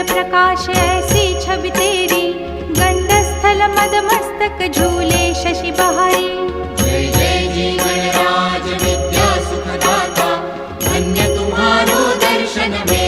प्रकाश ऐसी छवि तेरी, गंडस्थल मद मस्तक झूले शशि बहारी। जय जय जी गणराज विद्या सुखदाता, धन्य तुम्हारो दर्शन में